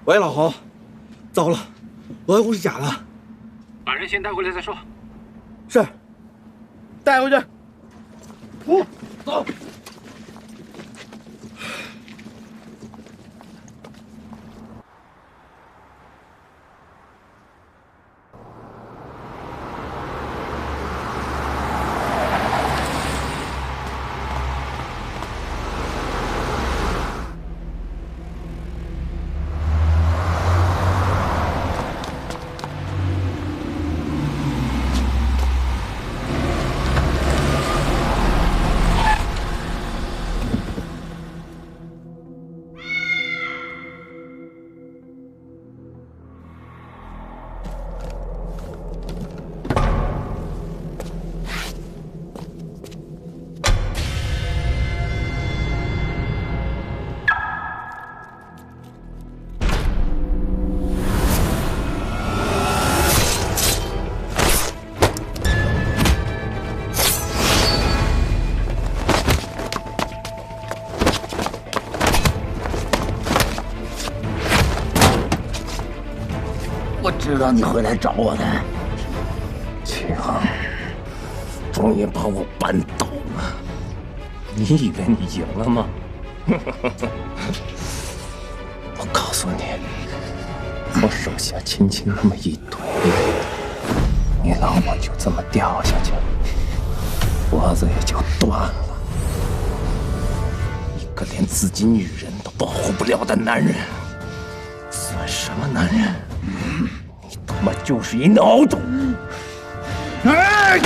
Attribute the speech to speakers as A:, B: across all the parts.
A: 喂，老侯，糟了，罗永红是假的，
B: 把人先带回来再说。
A: 是，带回去。走。
C: 我知道你会来找我的，齐航，终于把我扳倒了。
D: 你以为你赢了吗？
C: 我告诉你，我手下轻轻那么一推，你老婆就这么掉下去了，脖子也就断了。一个连自己女人都保护不了的男人，算什么男人？你他妈就是一孬种！哎！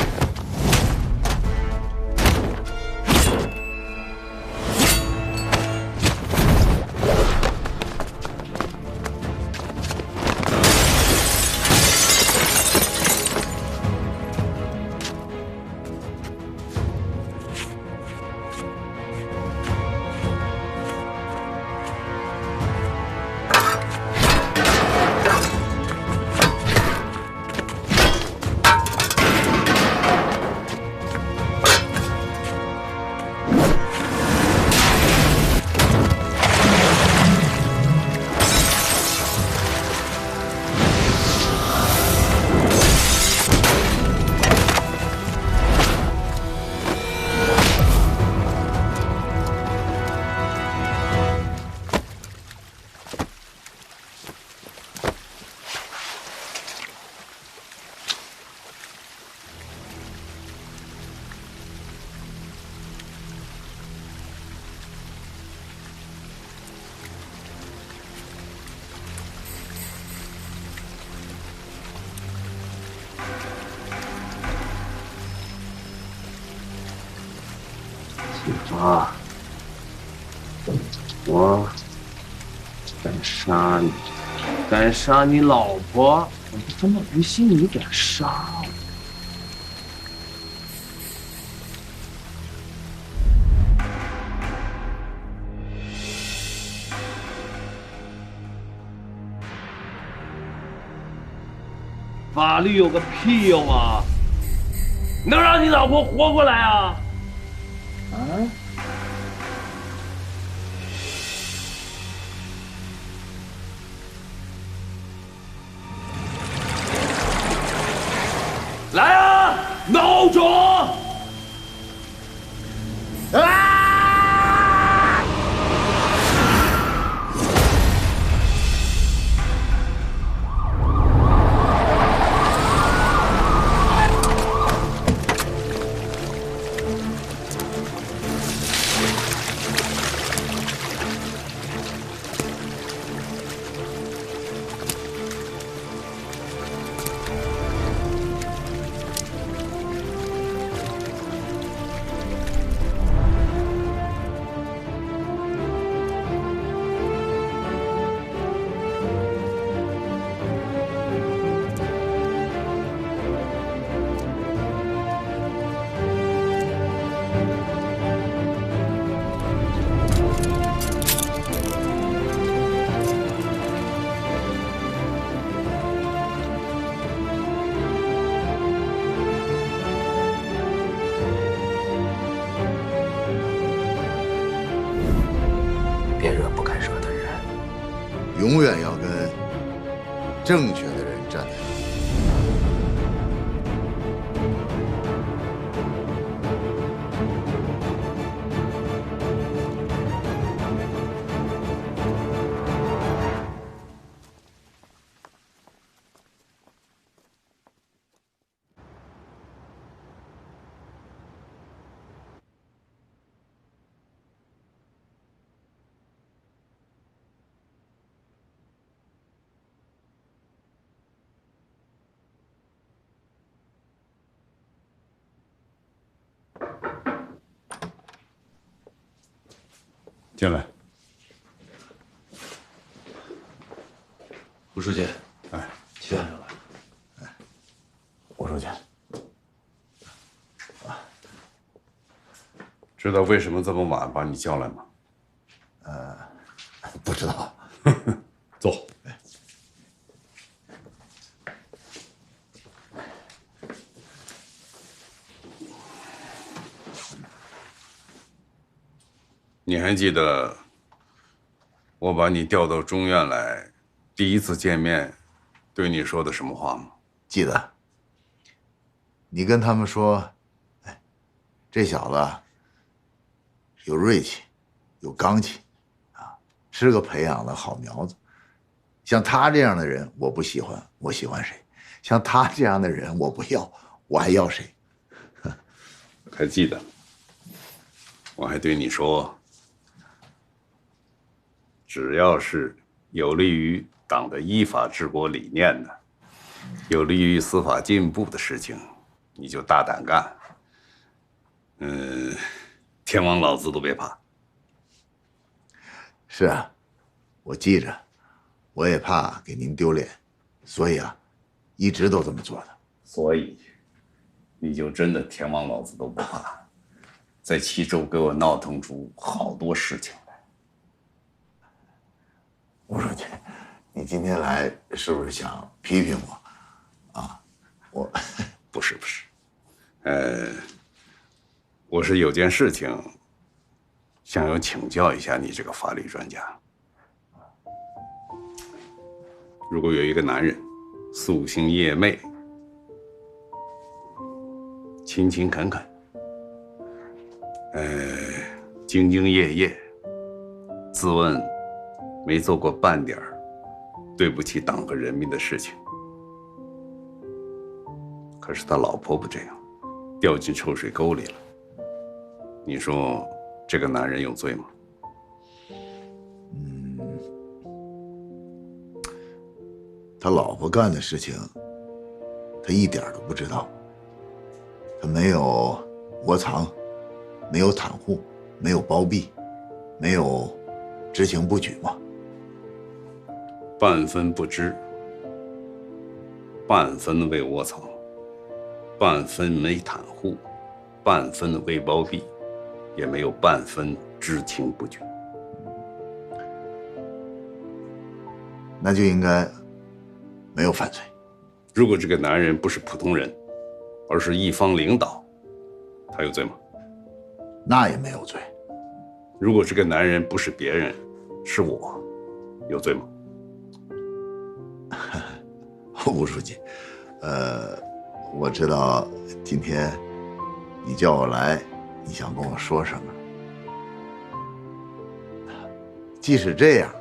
E: 啊！我敢杀你，敢杀你老婆，我他妈不信你敢杀我！法律有个屁用啊！能让你老婆活过来啊？啊？来啊，孬种！啊！
C: 别惹不该惹的人。
F: 永远要跟正确的人站台。
G: 进来。
A: 吴书记，
G: 哎，
A: 齐先生来。
F: 吴书记，
G: 知道为什么这么晚把你叫来吗？
F: 不知道。
G: 坐。你还记得我把你调到中院来，第一次见面，对你说的什么话吗？
F: 记得。你跟他们说，哎，这小子有锐气，有刚气，啊，是个培养的好苗子。像他这样的人，我不喜欢，我喜欢谁？像他这样的人，我不要，我还要谁？
G: 还记得？我还对你说，只要是有利于党的依法治国理念的，有利于司法进步的事情，你就大胆干。天王老子都别怕。
F: 是啊，我记着，我也怕给您丢脸，所以啊，一直都这么做的。
G: 所以，你就真的天王老子都不怕，在齐州给我闹腾出好多事情来。
F: 吴书记，你今天来是不是想批评我？啊，我
G: 不是，我是有件事情想要请教一下你这个法律专家。如果有一个男人夙兴夜寐，勤勤恳恳，兢兢业业，自问没做过半点对不起党和人民的事情，可是他老婆不这样，掉进臭水沟里了。你说这个男人有罪吗？
F: 他老婆干的事情，他一点都不知道。他没有窝藏，没有袒护，没有包庇，没有知情不举吗？
G: 半分不知，半分未窝藏，半分没袒护，半分未包庇，也没有半分知情不举。
F: 那就应该没有犯罪。
G: 如果这个男人不是普通人，而是一方领导，他有罪吗？
F: 那也没有罪。
G: 如果这个男人不是别人，是我，有罪吗？
F: 吴书记，我知道今天你叫我来，你想跟我说什么。即使这样，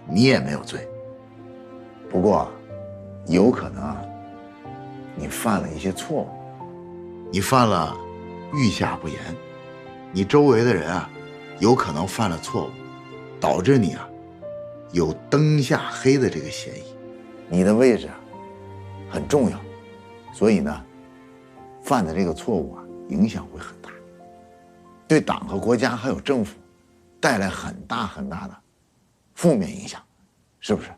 F: 你也没有罪。不过，有可能你犯了一些错误，你犯了欲下不言，你周围的人啊，有可能犯了错误，导致你啊有灯下黑的这个嫌疑。你的位置啊很重要，所以呢，犯的这个错误啊影响会很大，对党和国家还有政府带来很大很大的负面影响，是不是？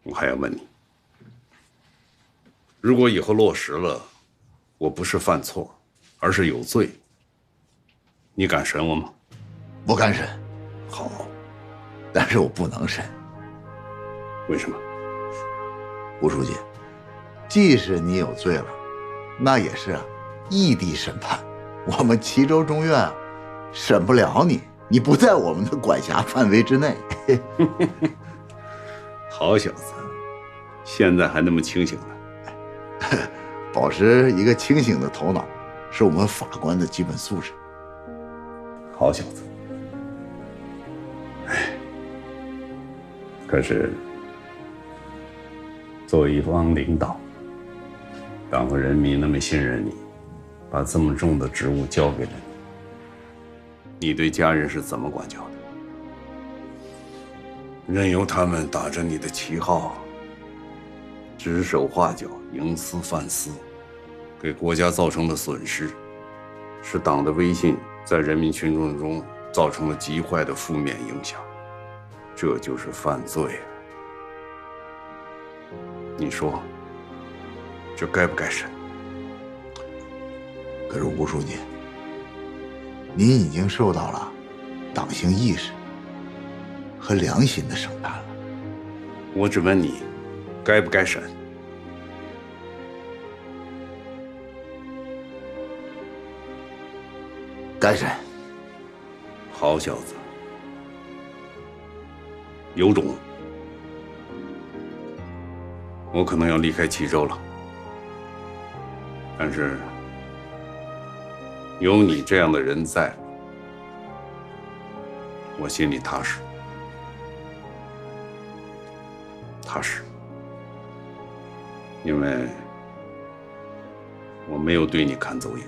G: 我还要问你，如果以后落实了，我不是犯错，而是有罪，你敢审我吗？
F: 我敢审。
G: 好，
F: 但是我不能审。
G: 为什么？
F: 吴书记，即使你有罪了，那也是异地审判，我们齐州中院审不了你。你不在我们的管辖范围之内。
G: 好小子，现在还那么清醒呢。
F: 保持一个清醒的头脑，是我们法官的基本素质。
G: 好小子。可是，作为一方领导，党和人民那么信任你，把这么重的职务交给了你，你对家人是怎么管教的？任由他们打着你的旗号，指手画脚、营私犯私，给国家造成的损失，使党的威信在人民群众中造成了极坏的负面影响，这就是犯罪啊！你说，这该不该审？
F: 可是吴书记，您已经受到了党性意识和良心的审判了。
G: 我只问你，该不该审？
F: 该审。
G: 好小子，有种！我可能要离开齐州了，但是有你这样的人在，我心里踏实。踏实，因为我没有对你看走眼。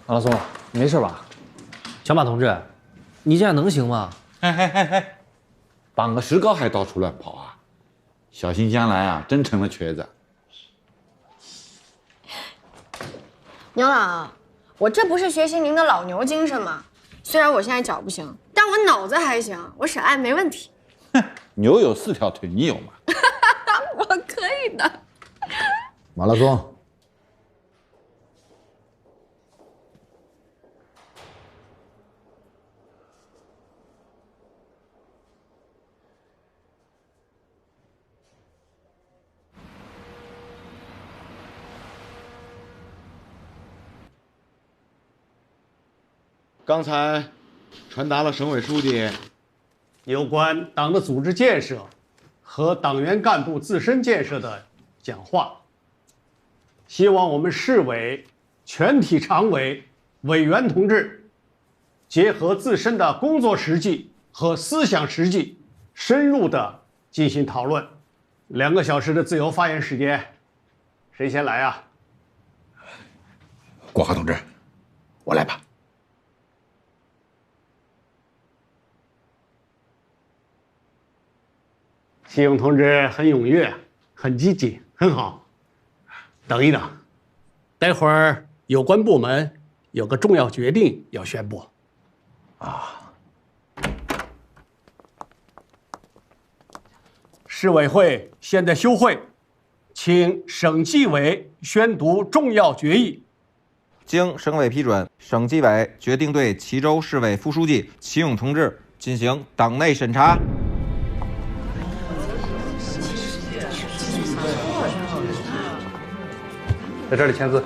H: 马老松，你没事吧？
D: 小马同志，你这样能行吗？
I: 绑个石膏还到处乱跑啊！小心将来啊，真成了瘸子。
J: 牛老，我这不是学习您的老牛精神吗？虽然我现在脚不行，但我脑子还行，我审案没问题。
I: 牛有4条腿，你有吗？
J: 我可以的。
F: 马拉松，
K: 刚才传达了省委书记
L: 有关党的组织建设和党员干部自身建设的讲话，希望我们市委全体常委、委员同志结合自身的工作实际和思想实际，深入的进行讨论。2个小时的自由发言时间，谁先来啊？
K: 国华同志，我来吧。
L: 习勇同志很踊跃，很积极，很好。等一等，待会儿有关部门有个重要决定要宣布。市委会现在休会，请省纪委宣读重要决议。
M: 经省委批准，省纪委决定对齐州市委副书记齐勇同志进行党内审查。
L: 在这里签字。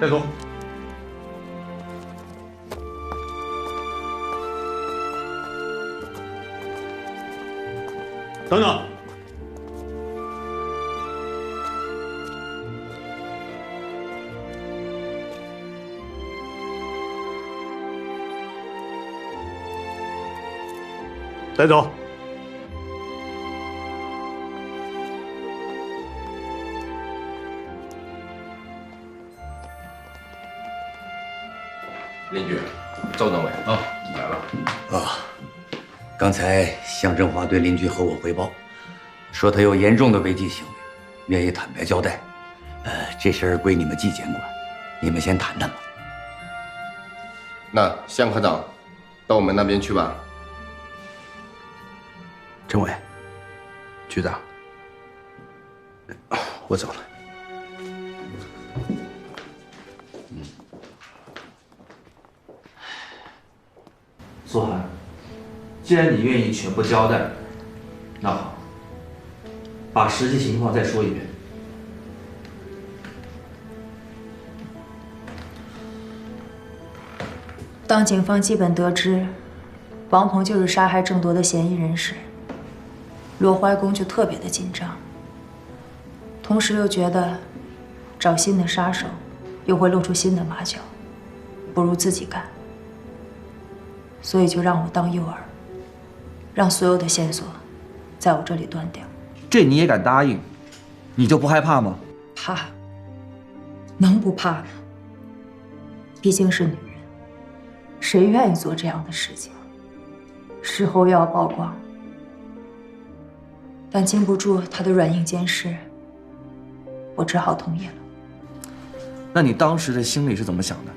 L: 带走。等等。带走。
N: 邻居，邹政委啊，来了。
O: 啊，刚才向振华对邻居和我汇报，说他有严重的违纪行为，愿意坦白交代。这事儿归你们纪检管，你们先谈谈吧。
N: 那向科长，到我们那边去吧。
A: 政委，局长，我走了。
P: 苏涵，既然你愿意全部交代，那好，把实际情况再说一遍。
Q: 当警方基本得知王鹏就是杀害郑铎的嫌疑人时，罗怀公就特别的紧张，同时又觉得找新的杀手又会露出新的马脚，不如自己干，所以就让我当诱饵，让所有的线索在我这里断掉。
P: 这你也敢答应？你就不害怕吗？
Q: 怕？能不怕吗？毕竟是女人，谁愿意做这样的事情？事后又要曝光，但经不住他的软硬兼施，我只好同意了。
P: 那你当时的心里是怎么想的？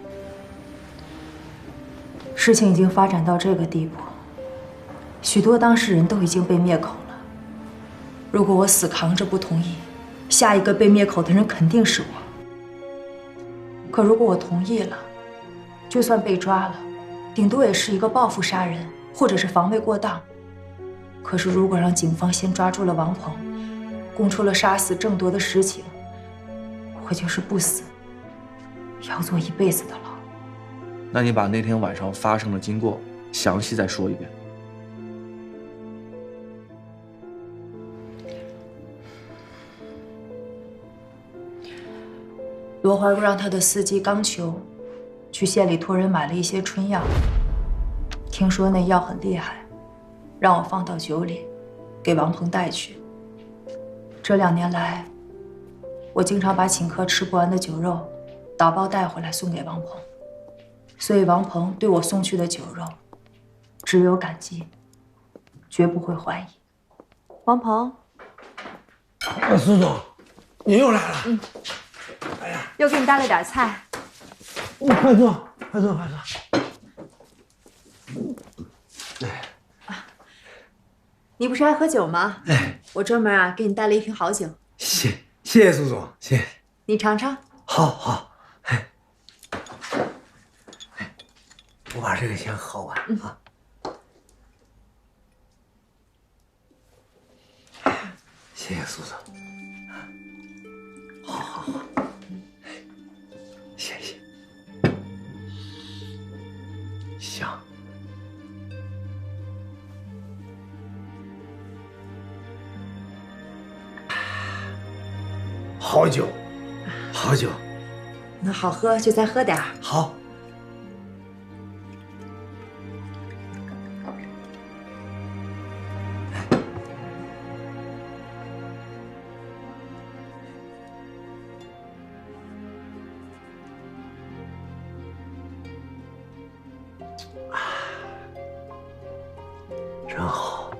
Q: 事情已经发展到这个地步，许多当事人都已经被灭口了。如果我死扛着不同意，下一个被灭口的人肯定是我。可如果我同意了，就算被抓了，顶多也是一个报复杀人，或者是防卫过当。可是如果让警方先抓住了王鹏，供出了杀死郑铎的实情，我就是不死，要坐一辈子的牢。
P: 那你把那天晚上发生的经过详细再说一遍。
Q: 罗怀公让他的司机刚求去县里托人买了一些春药，听说那药很厉害，让我放到酒里，给王鹏带去。这2年来，我经常把请客吃不完的酒肉打包带回来送给王鹏，所以王鹏对我送去的酒肉只有感激，绝不会怀疑。王鹏，
A: 苏总，您又来了。
Q: 又给你带了点菜。
A: 快坐，快坐，快坐。
Q: 你不是爱喝酒吗？我专门给你带了一瓶好酒。
A: 谢谢苏总，谢谢。
Q: 你尝尝。
A: 好。我把这个先喝完啊。谢谢苏总。好。谢谢。香。好酒，好酒。
Q: 那好喝就再喝点儿。
A: 好。真好。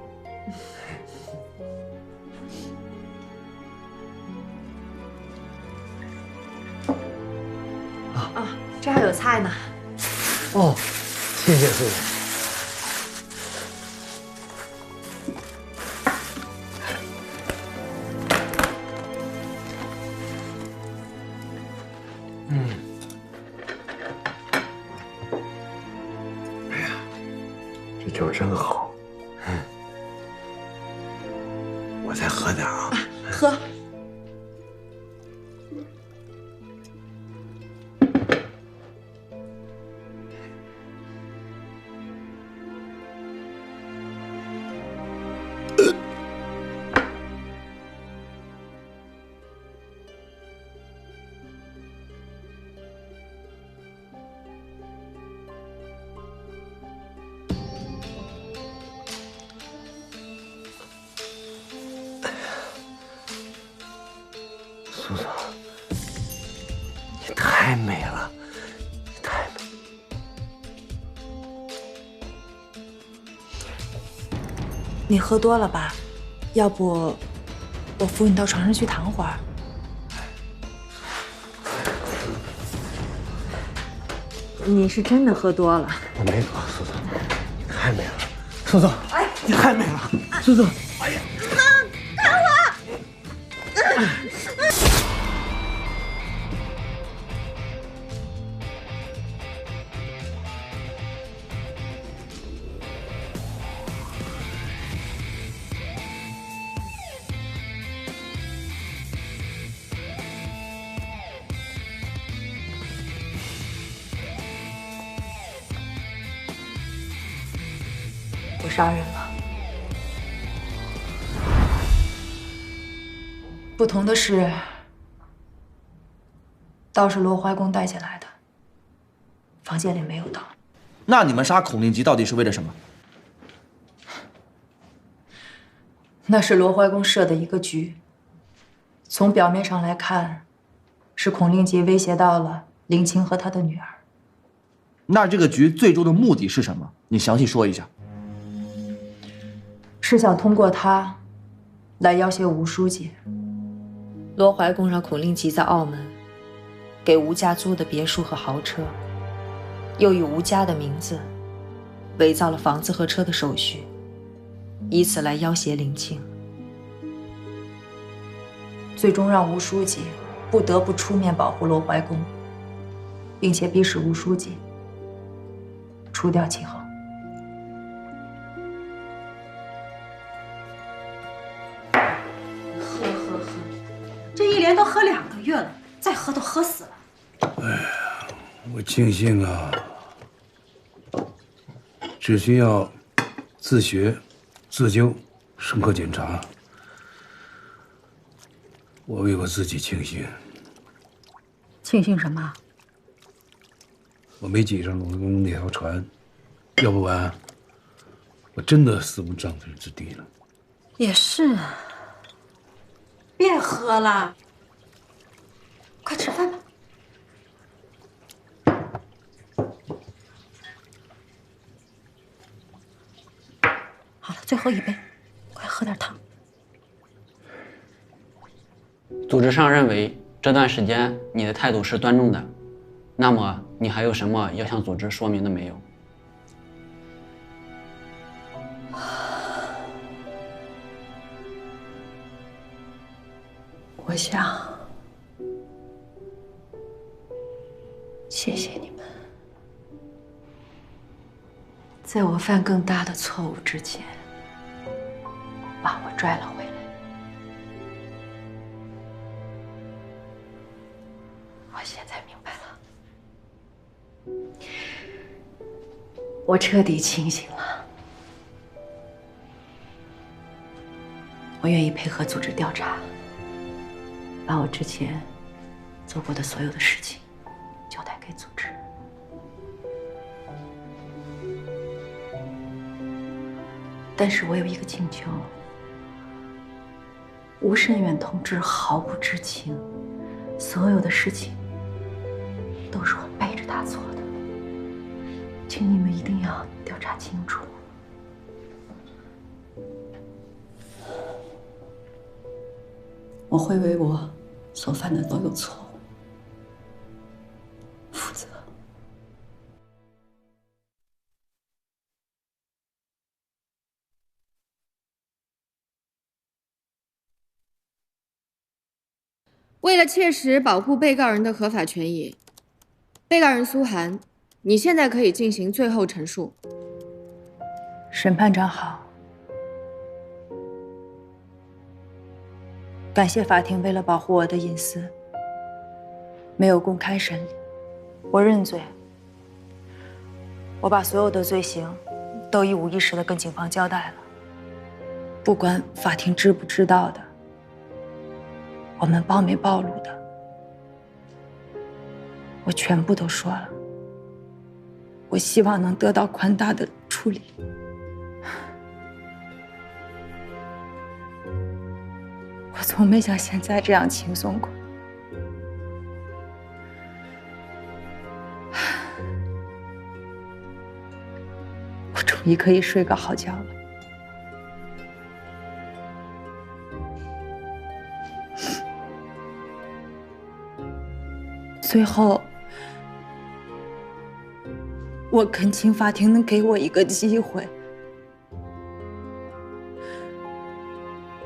Q: 这还有菜呢。
A: 哦，谢谢苏总。哎呀，这酒真好。我再喝点啊。
Q: 喝。
A: 苏总，你太美了，你太美。
Q: 你喝多了吧？要不我扶你到床上去躺会儿。你是真的喝多了。
A: 我没喝，苏苏，你太美了，苏苏，哎，你太美了，苏苏，哎呀，
J: 妈，看我！
Q: 我杀人了。不同的是，刀是罗怀公带进来的，房间里没有刀。
P: 那你们杀孔令吉到底是为了什么？
Q: 那是罗怀公设的一个局。从表面上来看，是孔令吉威胁到了林青和他的女儿。
P: 那这个局最终的目的是什么？你详细说一下。
Q: 是想通过他来要挟吴书记。罗怀公让孔令吉在澳门给吴家租的别墅和豪车，又以吴家的名字伪造了房子和车的手续，以此来要挟林青，最终让吴书记不得不出面保护罗怀公，并且逼使吴书记除掉齐衡。
R: 这一连都喝2个月了，再喝都喝死了。
S: 哎呀，我庆幸啊，只需要自学、自救、深刻检查。我为我自己庆幸。
R: 庆幸什么？
S: 我没挤上罗怀公那条船，要不然我真的死无葬身之地了。
R: 也是。别喝了，快吃饭吧。好了，最后一杯，快喝点汤。
T: 组织上认为这段时间你的态度是端正的，那么你还有什么要向组织说明的没有？
R: 我想谢谢你们，在我犯更大的错误之前，把我拽了回来。我现在明白了，我彻底清醒了。我愿意配合组织调查，把我之前做过的所有的事情交代给组织。但是我有一个请求，吴慎远同志毫不知情，所有的事情都是我背着他做的，请你们一定要调查清楚。我会为我所犯的所有错误负责。
J: 为了切实保护被告人的合法权益，被告人苏涵，你现在可以进行最后陈述。
Q: 审判长好，感谢法庭为了保护我的隐私，没有公开审理。我认罪，我把所有的罪行都一五一十的跟警方交代了，不管法庭知不知道的，我们暴没暴露的，我全部都说了。我希望能得到宽大的处理。我从没像现在这样轻松过。我终于可以睡个好觉了。最后，我恳请法庭能给我一个机会，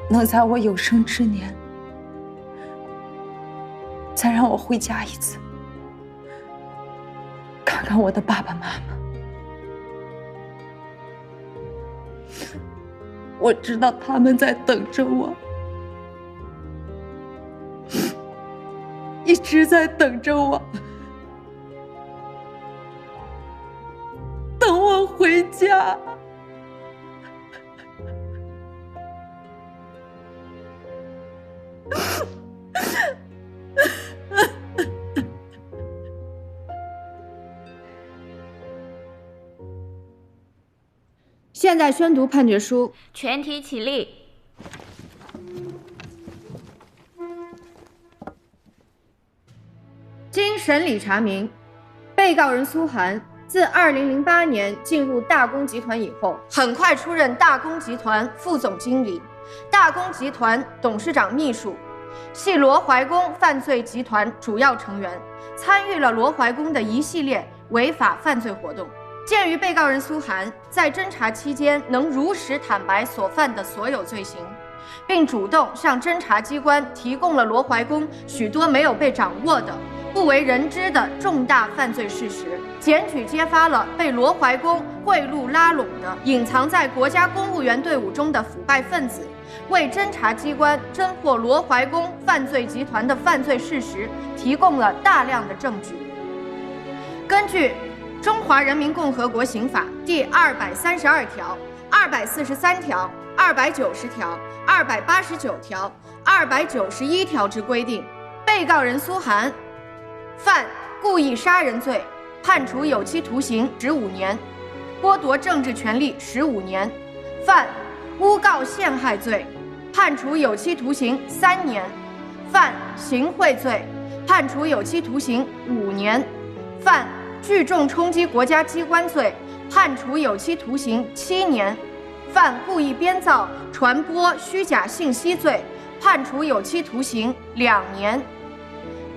Q: 能在我有生之年再让我回家一次，看看我的爸爸妈妈。我知道他们在等着我，一直在等着我，等我回家。
J: 现在宣读判决书，
U: 全体起立。
J: 经审理查明，被告人苏涵自2008年进入大公集团以后，很快出任大公集团副总经理、大公集团董事长秘书，系罗怀公犯罪集团主要成员，参与了罗怀公的一系列违法犯罪活动。鉴于被告人苏涵在侦查期间能如实坦白所犯的所有罪行，并主动向侦查机关提供了罗怀公许多没有被掌握的、不为人知的重大犯罪事实，检举揭发了被罗怀公贿赂拉拢的、隐藏在国家公务员队伍中的腐败分子，为侦查机关侦破罗怀公犯罪集团的犯罪事实提供了大量的证据。根据《中华人民共和国刑法》第232条、243条、290条、289条、291条之规定，被告人苏涵犯故意杀人罪，判处有期徒刑15年，剥夺政治权利15年；犯诬告陷害罪，判处有期徒刑3年；犯行贿罪，判处有期徒刑5年；犯聚众冲击国家机关罪，判处有期徒刑7年；犯故意编造、传播虚假信息罪，判处有期徒刑2年。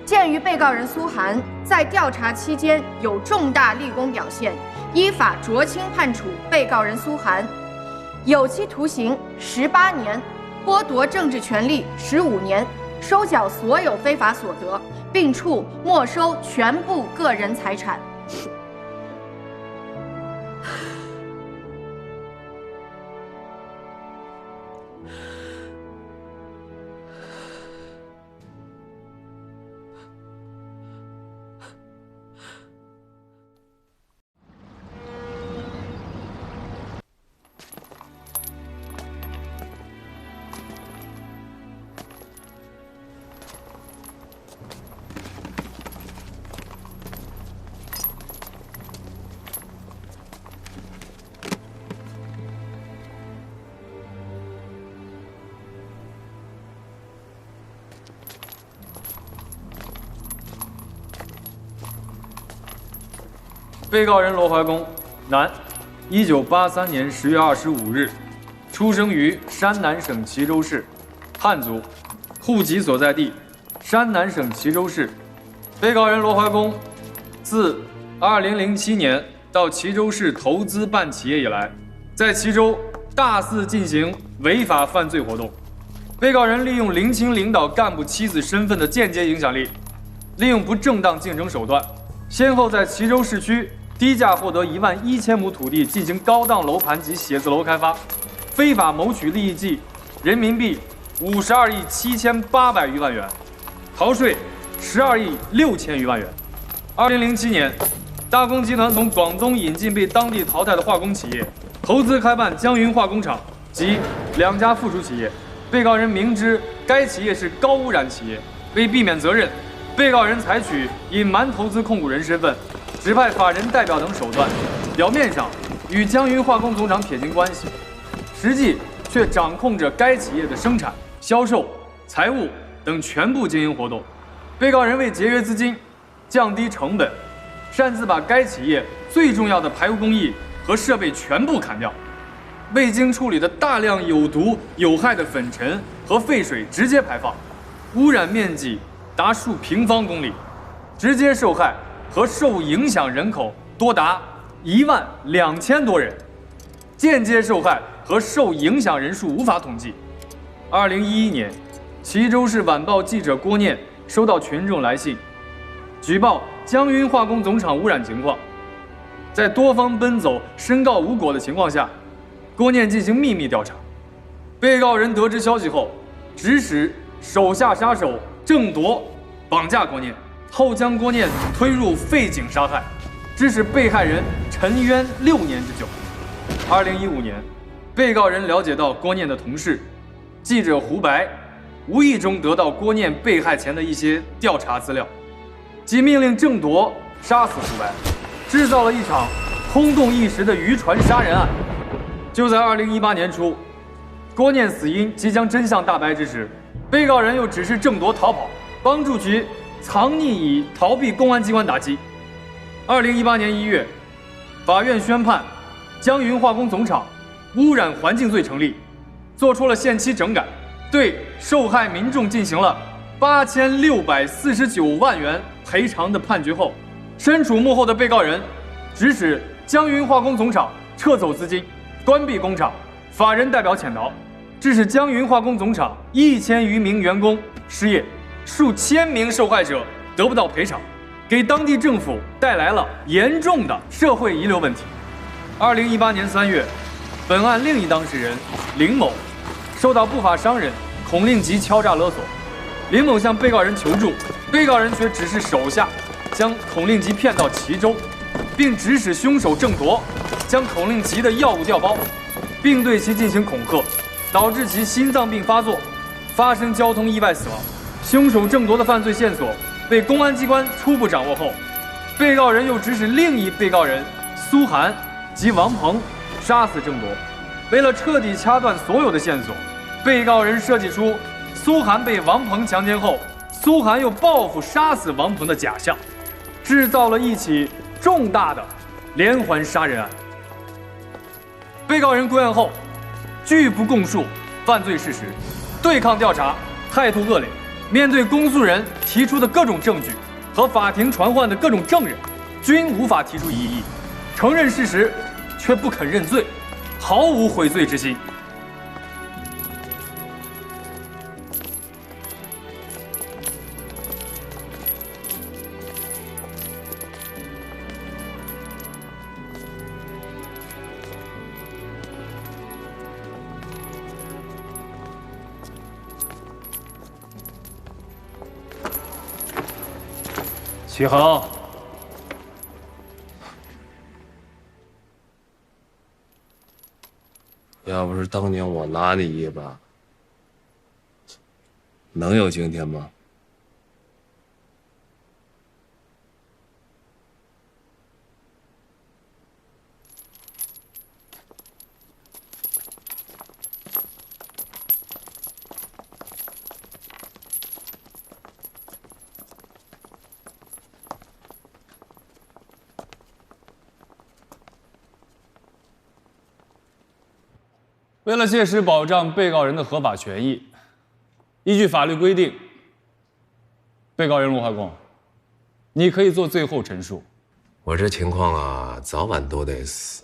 J: 鉴于被告人苏涵在调查期间有重大立功表现，依法酌情判处被告人苏涵有期徒刑18年，剥夺政治权利15年，收缴所有非法所得，并处没收全部个人财产。
V: 被告人罗怀公，男，1983年10月25日，出生于山南省齐州市，汉族，户籍所在地山南省齐州市。被告人罗怀公自2007年到齐州市投资办企业以来，在齐州大肆进行违法犯罪活动。被告人利用零清领导干部妻子身份的间接影响力，利用不正当竞争手段，先后在齐州市区低价获得11000亩土地进行高档楼盘及写字楼开发，非法谋取利益计人民币52亿7800余万元，逃税12亿6千余万元。2007年，大公集团从广东引进被当地淘汰的化工企业，投资开办江云化工厂及2家附属企业。被告人明知该企业是高污染企业，为避免责任，被告人采取隐瞒投资控股人身份，指派法人代表等手段，表面上与江云化工总厂撇清关系，实际却掌控着该企业的生产、销售、财务等全部经营活动。被告人为节约资金、降低成本，擅自把该企业最重要的排污工艺和设备全部砍掉，未经处理的大量有毒有害的粉尘和废水直接排放，污染面积达数平方公里。直接受害和受影响人口多达12000多人，间接受害和受影响人数无法统计。2011年，齐州市晚报记者郭念收到群众来信，举报江云化工总厂污染情况。在多方奔走、申告无果的情况下，郭念进行秘密调查。被告人得知消息后，指使手下杀手郑铎绑架郭念，后将郭念推入废井杀害，致使被害人沉冤6年之久。2015年，被告人了解到郭念的同事记者胡白无意中得到郭念被害前的一些调查资料，即命令郑铎杀死胡白，制造了一场轰动一时的渔船杀人案。就在2018年初，郭念死因即将真相大白之时，被告人又指示郑铎逃跑，帮助其藏匿以逃避公安机关打击。2018年1月，法院宣判江云化工总厂污染环境罪成立，作出了限期整改，对受害民众进行了8649万元赔偿的判决后，身处幕后的被告人指使江云化工总厂撤走资金，关闭工厂，法人代表潜逃，致使江云化工总厂1000余名员工失业，数千名受害者得不到赔偿，给当地政府带来了严重的社会遗留问题。2018年3月，本案另一当事人林某受到不法商人孔令吉敲诈勒索，林某向被告人求助，被告人却指示手下将孔令吉骗到齐州，并指使凶手郑铎将孔令吉的药物调包，并对其进行恐吓，导致其心脏病发作，发生交通意外死亡。凶手郑铎的犯罪线索被公安机关初步掌握后，被告人又指使另一被告人苏涵及王鹏杀死郑铎。为了彻底掐断所有的线索，被告人设计出苏涵被王鹏强奸后，苏涵又报复杀死王鹏的假象，制造了一起重大的连环杀人案。被告人归案后，拒不供述犯罪事实，对抗调查态度恶劣，面对公诉人提出的各种证据和法庭传唤的各种证人，均无法提出异议，承认事实却不肯认罪，毫无悔罪之心。齐恒，
G: 要不是当年我拿你一把，能有今天吗？
V: 为了切实保障被告人的合法权益，依据法律规定，被告人罗怀公，你可以做最后陈述。
G: 我这情况啊，早晚都得死。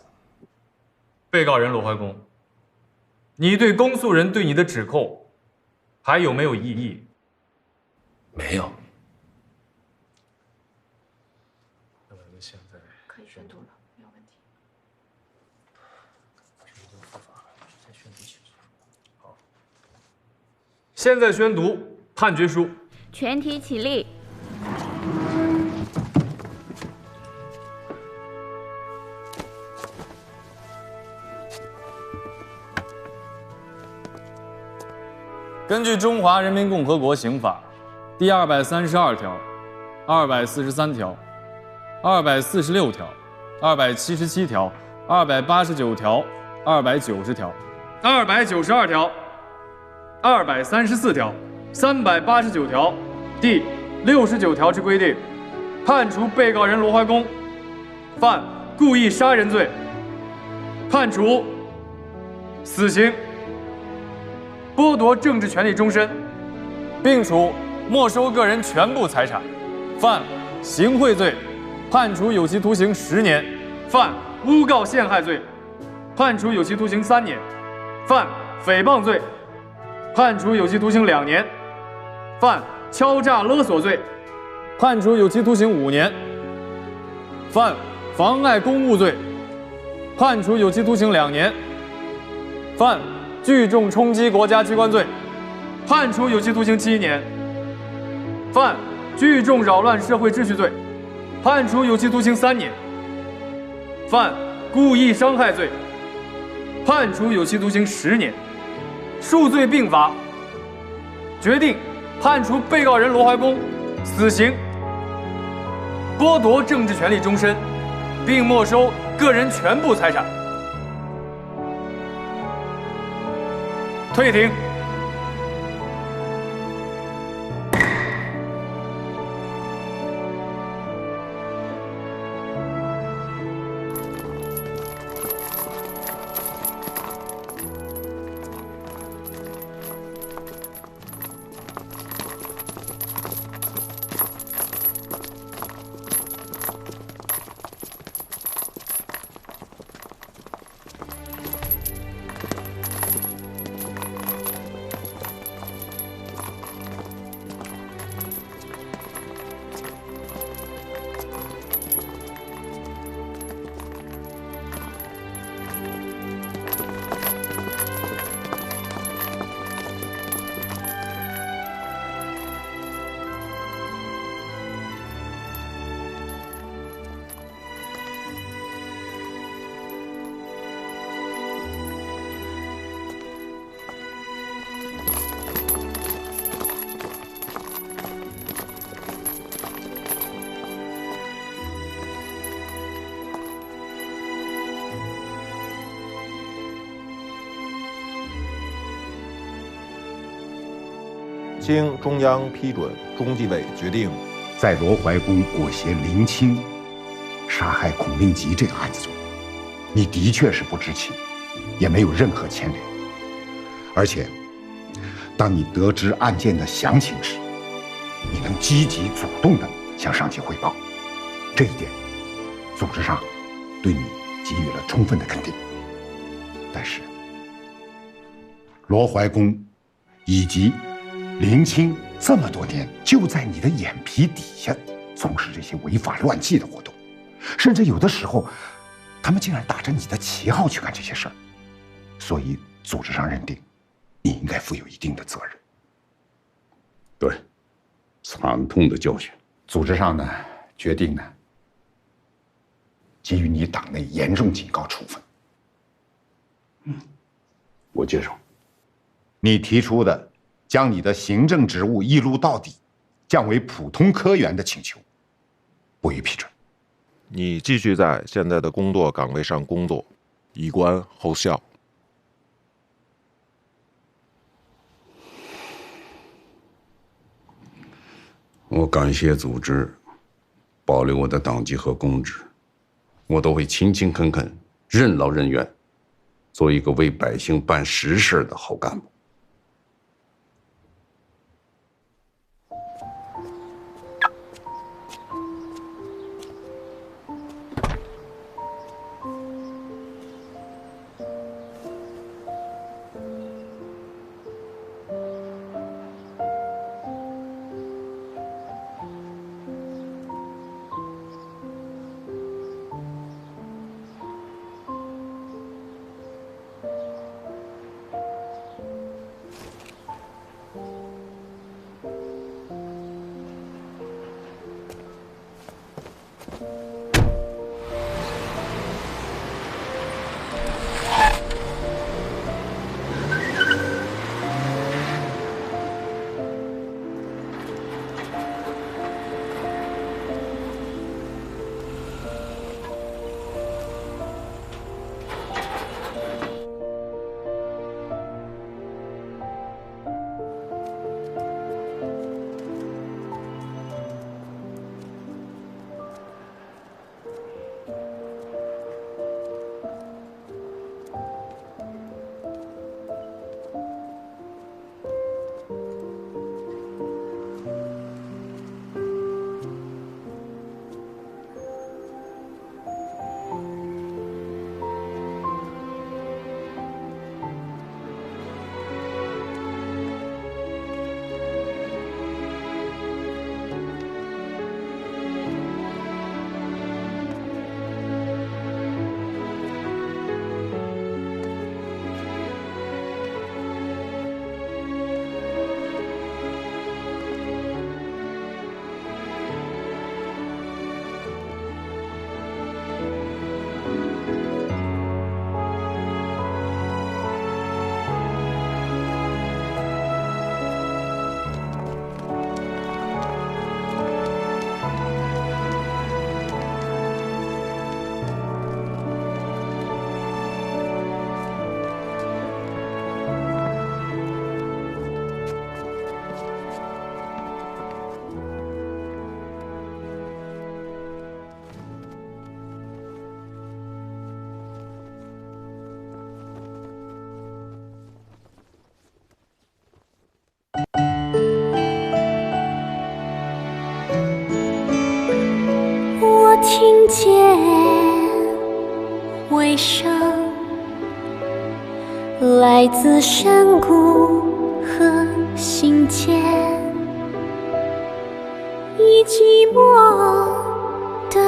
V: 被告人罗怀公，你对公诉人对你的指控还有没有异议？
G: 没有。
V: 那么现在
R: 可以宣读了，没有问题。
V: 好，现在宣读判决书。
B: 全体起立。
V: 根据《中华人民共和国刑法》第232条、243条、246条、277条、289条、290条、292条、234条、389条、第69条之规定，判处被告人罗怀公犯故意杀人罪，判处死刑，剥夺政治权利终身，并处没收个人全部财产，犯行贿罪，判处有期徒刑10年；犯诬告陷害罪，判处有期徒刑3年；犯诽谤罪，判处有期徒刑2年；犯敲诈勒索罪，判处有期徒刑5年；犯妨碍公务罪，判处有期徒刑2年；犯聚众冲击国家机关罪，判处有期徒刑7年；犯聚众扰乱社会秩序罪，判处有期徒刑3年；犯故意伤害罪，判处有期徒刑10年。数罪并罚，决定判处被告人罗怀公死刑，剥夺政治权利终身，并没收个人全部财产。退庭。
B: 经中央批准，中纪委决定，
K: 在罗怀公裹挟林清杀害孔令吉这个案子中，你的确是不知情，也没有任何牵连。而且，当你得知案件的详情时，你能积极主动地向上级汇报，这一点，组织上对你给予了充分的肯定。但是，罗怀公以及林清这么多年就在你的眼皮底下从事这些违法乱纪的活动，甚至有的时候，他们竟然打着你的旗号去干这些事儿。所以，组织上认定你应该负有一定的责任。
G: 对，惨痛的教训。
K: 组织上呢，决定呢，给予你党内严重警告处分。
G: 我接受。
K: 你提出的将你的行政职务一撸到底，降为普通科员的请求，不予批准。
B: 你继续在现在的工作岗位上工作，以观后效。
G: 我感谢组织保留我的党籍和公职，我都会勤勤恳恳、任劳任怨，做一个为百姓办实事的好干部。
E: 声，来自山谷和心间，以寂寞的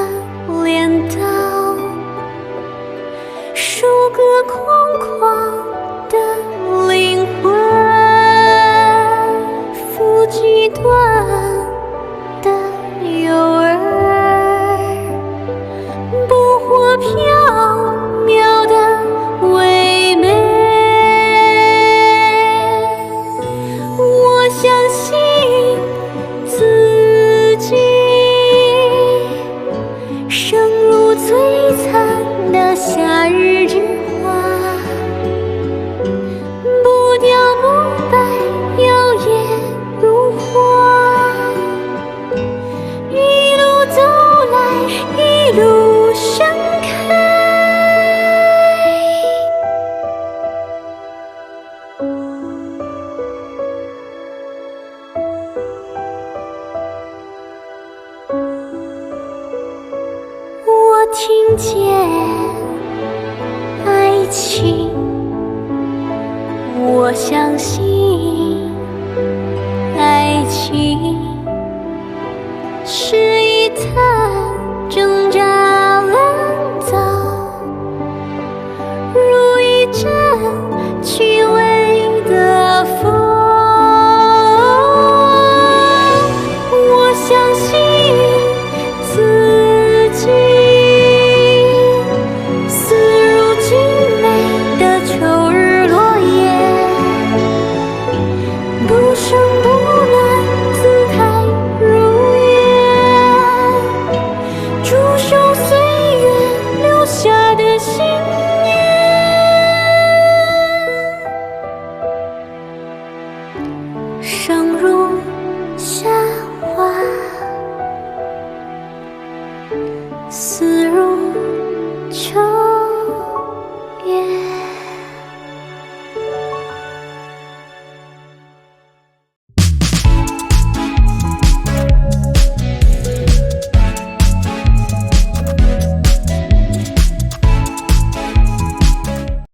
E: 镰刀，收割空旷的灵魂，抚极端的诱饵，捕获缥缈的唯美。我相信自己，生如璀璨的夏日之花，不凋不败，摇曳如花。一路走来，一路盛开。我听见爱情，我相信爱情是一滩